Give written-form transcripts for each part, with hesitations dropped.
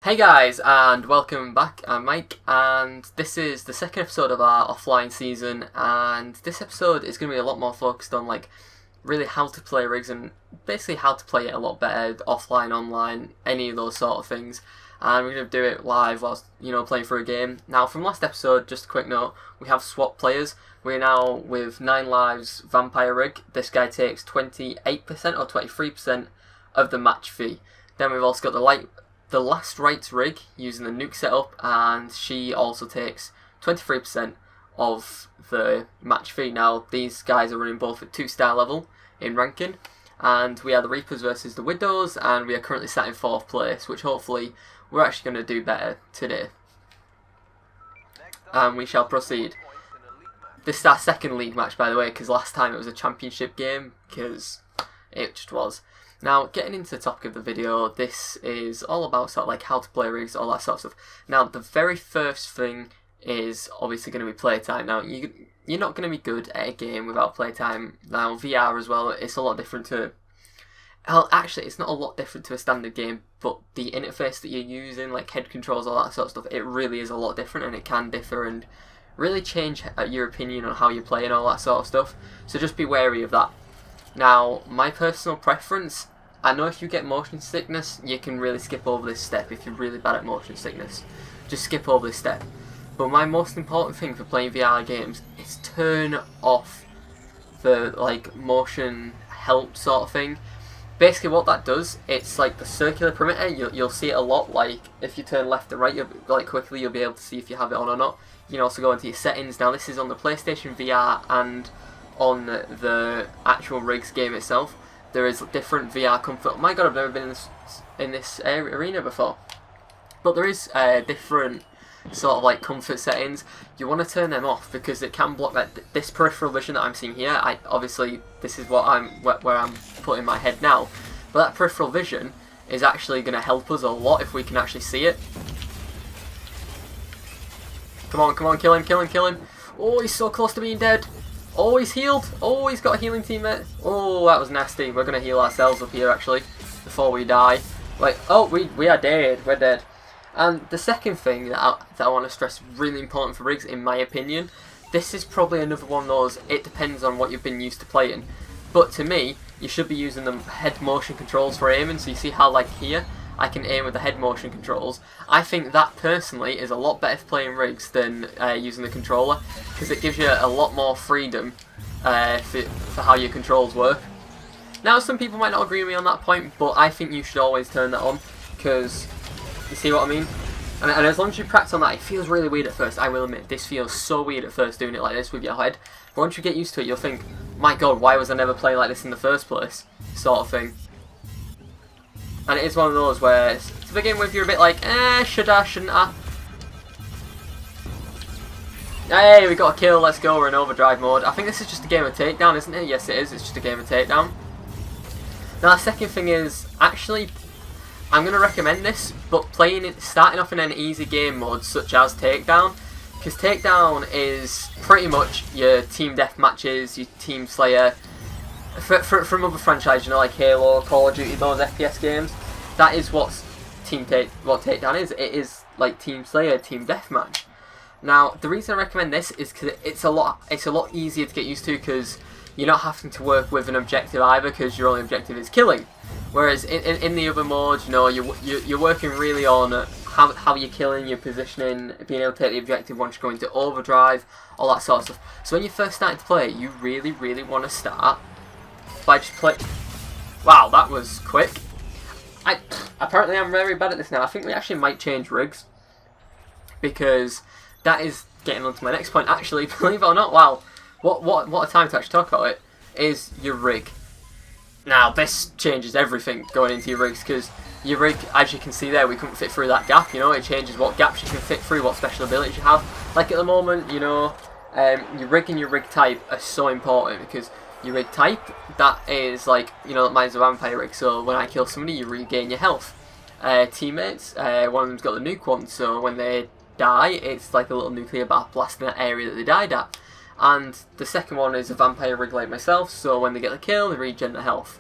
Hey guys, and welcome back. I'm Mike, and this is the second episode of our offline season, and this episode is going to be a lot more focused on really how to play rigs and basically how to play it a lot better, offline, online, any of those sort of things. And we're going to do it live whilst, playing through a game. Now, from last episode, just a quick note, we have swapped players. We're now with 9 lives Vampire Rig. This guy takes 28% or 23% of the match fee. Then we've also got the Last Rites Rig using the nuke setup, and she also takes 23% of the match fee. Now, these guys are running both at 2-star level in ranking, and we are the Reapers versus the Widows, and we are currently sat in 4th place, which hopefully we're actually going to do better today. And we shall proceed. This is our second league match, by the way, because last time it was a championship game, because it just was. Now, getting into the topic of the video, this is all about how to play rigs, all that sort of stuff. Now, the very first thing is obviously going to be playtime. Now, you're not going to be good at a game without playtime. Now, VR as well, it's a lot different to... Well, actually, it's not a lot different to a standard game, but the interface that you're using, like head controls, all that sort of stuff, it really is a lot different, and it can differ and really change your opinion on how you play and all that sort of stuff. So just be wary of that. Now, my personal preference, I know if you get motion sickness, you can really skip over this step. If you're really bad at motion sickness, just skip over this step. But my most important thing for playing VR games is turn off the motion help sort of thing. Basically what that does, it's like the circular perimeter, you'll see it a lot, if you turn left or right, quickly you'll be able to see if you have it on or not. You can also go into your settings. Now this is on the PlayStation VR and on the actual rigs game itself. There is different VR comfort. Oh my god, I've never been in this arena before. But there is different sort of comfort settings. You want to turn them off because it can block this peripheral vision that I'm seeing here. Obviously this is where I'm putting my head now. But that peripheral vision is actually going to help us a lot if we can actually see it. Come on, kill him. Oh, he's so close to being dead. Oh, he's healed. Oh, he's got a healing teammate. Oh, that was nasty. We're going to heal ourselves up here, actually, before we die. Oh, we are dead. We're dead. And the second thing that I want to stress, really important for rigs, in my opinion, this is probably another one of those, it depends on what you've been used to playing. But to me, you should be using the head motion controls for aiming. So you see how, here, I can aim with the head motion controls. I think that personally is a lot better for playing rigs than using the controller, because it gives you a lot more freedom for how your controls work. Now, some people might not agree with me on that point, but I think you should always turn that on, because you see what I mean? And as long as you practice on that, it feels really weird at first. I will admit, this feels so weird at first doing it like this with your head. But once you get used to it, you'll think, my god, why was I never playing like this in the first place? Sort of thing. And it is one of those where, to begin with, you're a bit should I, shouldn't I? Hey, we got a kill, let's go, we're in overdrive mode. I think this is just a game of takedown, isn't it? Yes, it is, it's just a game of takedown. Now, the second thing is, actually, I'm going to recommend this, but starting off in an easy game mode, such as takedown, because takedown is pretty much your team deathmatches, your team slayer. From other franchises, like Halo, Call of Duty, those FPS games, that is what takedown is. It is like Team Slayer, Team Deathmatch. Now, the reason I recommend this is because it's a lot easier to get used to, because you're not having to work with an objective either, because your only objective is killing. Whereas in the other modes, you're working really on how you're killing, your positioning, being able to take the objective once you're going to overdrive, all that sort of stuff. So when you first start to play, you really, really want to start by just play. Wow, that was quick. Apparently I'm very bad at this now. I think we actually might change rigs, because that is getting on to my next point. Actually, believe it or not, wow, what a time to actually talk about it, is your rig. Now this changes everything going into your rigs, because your rig, as you can see there, we couldn't fit through that gap. It changes what gaps you can fit through, what special abilities you have. Like at the moment, your rig and your rig type are so important, because your rig type, that is mine's a vampire rig, so when I kill somebody you regain your health. Teammates, one of them's got the nuke one, so when they die it's like a little nuclear blast in that area that they died at. And the second one is a vampire rig like myself, so when they get the kill they regen their health.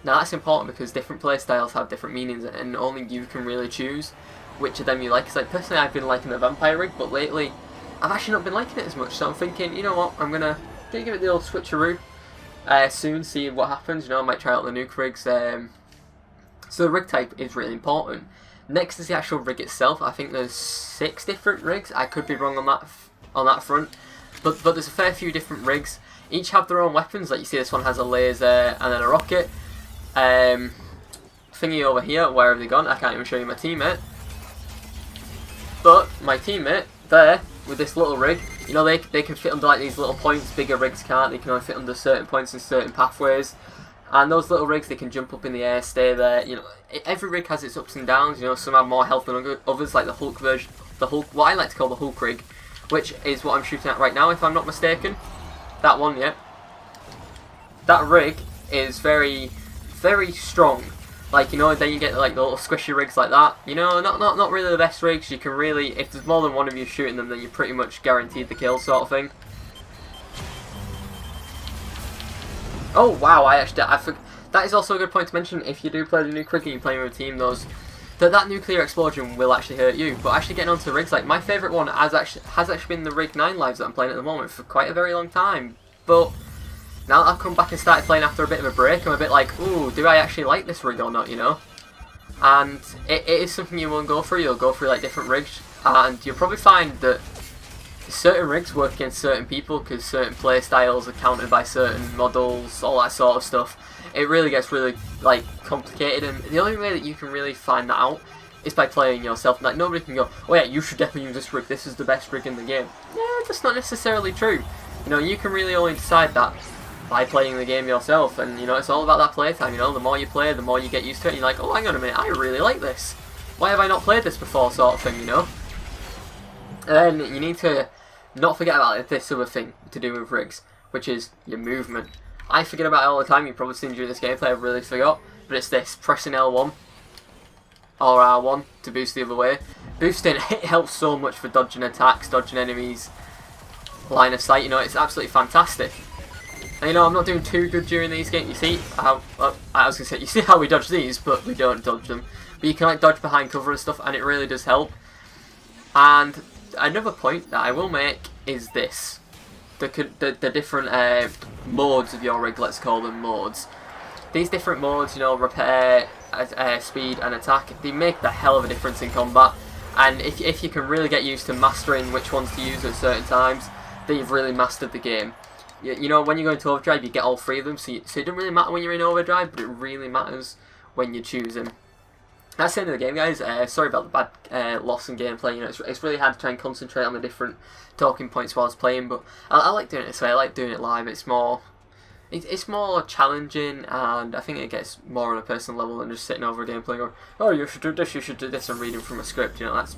Now that's important because different playstyles have different meanings, and only you can really choose which of them you like. Because like personally, I've been liking the vampire rig, but lately I've actually not been liking it as much. So I'm thinking, you know what, I'm gonna give it the old switcheroo soon, see what happens. You know, I might try out the nuke rigs. So the rig type is really important. Next is the actual rig itself. I think there's 6 different rigs. I could be wrong on that front, but there's a fair few different rigs. Each have their own weapons. Like you see, this one has a laser and then a rocket. Thingy over here, where have they gone? I can't even show you my teammate. But my teammate there with this little rig, you know, they can fit under like these little points. Bigger rigs can't. They can only fit under certain points in certain pathways. And those little rigs, they can jump up in the air, stay there. You know, every rig has its ups and downs. You know, some have more health than others, like the Hulk version, what I like to call the Hulk rig, which is what I'm shooting at right now, if I'm not mistaken. That one, yeah. That rig is very strong. Like, you know, then you get like the little squishy rigs like that. You know, not really the best rigs. You can really, if there's more than one of you shooting them, then you're pretty much guaranteed the kill, sort of thing. Oh wow! I forgot. That is also a good point to mention. If you do play the nuke rig and you're playing with a team, that nuclear explosion will actually hurt you. But actually getting onto rigs, like my favourite one has actually been the rig 9 lives that I'm playing at the moment for quite a very long time. But now that I've come back and started playing after a bit of a break, I'm a bit like, ooh, do I actually like this rig or not, you know? And it is something you will go through. You'll go through like different rigs, and you'll probably find that certain rigs work against certain people because certain play styles are countered by certain models, all that sort of stuff. It really gets really like complicated, and the only way that you can really find that out is by playing yourself. Like nobody can go, oh yeah, you should definitely use this rig. This is the best rig in the game. Yeah, that's not necessarily true. You know, you can really only decide that by playing the game yourself, and you know, it's all about that playtime. You know, the more you play, the more you get used to it. And you're like, oh, hang on a minute, I really like this. Why have I not played this before, sort of thing, you know? And then you need to not forget about this other thing to do with rigs, which is your movement. I forget about it all the time. You've probably seen during this gameplay, I really forgot. But it's this, pressing L1 or R1 to boost the other way. Boosting, it helps so much for dodging attacks, dodging enemies, line of sight. You know, it's absolutely fantastic. And you know, I'm not doing too good during these games. You see how, I was going to say, you see how we dodge these, but we don't dodge them. But you can like dodge behind cover and stuff, and it really does help. And another point that I will make is this. The different modes of your rig, let's call them modes. These different modes, you know, repair, speed and attack, they make the hell of a difference in combat. And if you can really get used to mastering which ones to use at certain times, then you've really mastered the game. You know, when you go into overdrive, you get all 3 of them, so it doesn't really matter when you're in overdrive, but it really matters when you choose them. That's the end of the game, guys. Sorry about the bad loss in gameplay. You know, it's really hard to try and concentrate on the different talking points while I was playing, but I like doing it this way. I like doing it live. It's more challenging, and I think it gets more on a personal level than just sitting over a gameplay going, oh, you should do this, and reading from a script. You know, that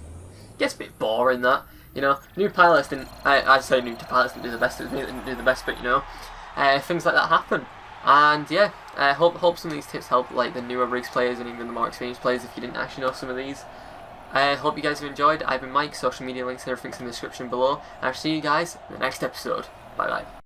gets a bit boring. That, you know, new pilots didn't. I'd say new pilots didn't do the best. It was me that didn't do the best, but you know, things like that happen. And yeah, hope some of these tips help like the newer rigs players and even the more experienced players if you didn't actually know some of these. Hope you guys have enjoyed. I've been Mike, social media links and everything's in the description below. And I'll see you guys in the next episode. Bye bye.